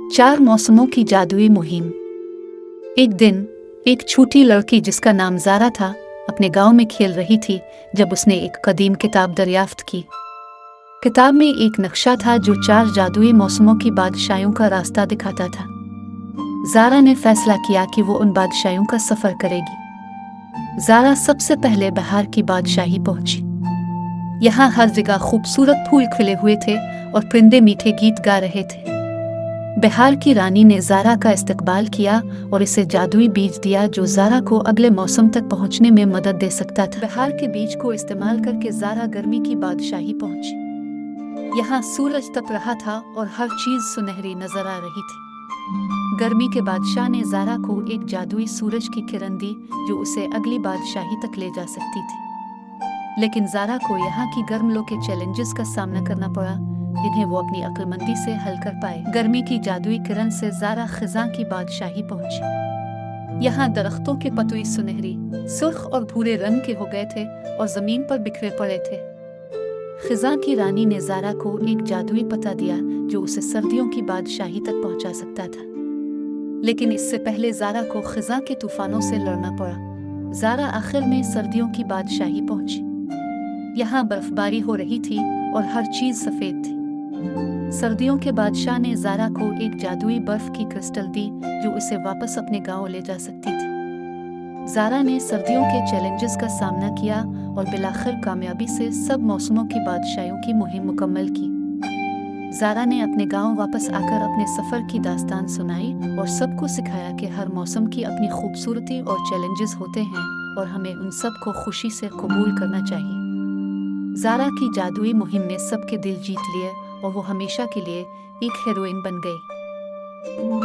4 मौसमों की जादुई मुहिम। एक दिन एक छोटी लड़की जिसका नाम ज़ारा था अपने गांव में खेल रही थी जब उसने एक कदीम किताब दरियाफ्त की। किताब में एक नक्शा था जो 4 जादुई मौसमों की बादशाहियों का रास्ता दिखाता था। ज़ारा ने फैसला किया कि वो उन बादशाहियों का सफ़र करेगी। ज़ारा सबसे पहले बहार की बादशाही पहुंची। यहाँ हर जगह खूबसूरत फूल खिले हुए थे और परिंदे मीठे गीत गा रहे थे। बहार की रानी ने ज़ारा का इस्तकबाल किया और इसे जादुई बीज दिया जो ज़ारा को अगले मौसम तक पहुंचने में मदद दे सकता था। बहार के बीज को इस्तेमाल करके ज़ारा गर्मी की बादशाही पहुंची। यहाँ सूरज तप रहा था और हर चीज़ सुनहरी नजर आ रही थी। गर्मी के बादशाह ने ज़ारा को एक जादुई सूरज की किरण दी जो उसे अगली बादशाही तक ले जा सकती थी। लेकिन ज़ारा को यहाँ की गर्म लो के चैलेंजेस का सामना करना पड़ा जिन्हें वो अपनी अक्लमंदी से हल कर पाए। गर्मी की जादुई किरण से ज़ारा खिज़ां की बादशाही पहुंची। यहाँ दरख्तों के पतुई सुनहरी, सुर्ख और भूरे रंग के हो गए थे और ज़मीन पर बिखरे पड़े थे। खिज़ां की रानी ने ज़ारा को एक जादुई पता दिया जो उसे सर्दियों की बादशाही तक पहुंचा सकता था। लेकिन इससे पहले ज़ारा को खिज़ां के तूफानों से लड़ना पड़ा। ज़ारा आखिर में सर्दियों की बादशाही पहुंची। यहाँ बर्फबारी हो रही थी और हर चीज़ सफ़ेद थी। सर्दियों के बादशाह ने ज़ारा को एक जादुई बर्फ की क्रिस्टल दी जो उसे वापस अपने गांव ले जा सकती थी। ज़ारा ने सर्दियों के चैलेंजेस का सामना किया और बिलाखिर कामयाबी से सब मौसमों की बादशाहियों की मुहिम मुकम्मल की। ज़ारा ने अपने गांव वापस आकर अपने सफ़र की दास्तान सुनाई और सबको सिखाया कि हर मौसम की अपनी खूबसूरती और चैलेंजेस होते हैं और हमें उन सब को खुशी से कबूल करना चाहिए। ज़ारा की जादुई मुहिम ने सबके दिल जीत लिए और वो हमेशा के लिए एक हीरोइन बन गई।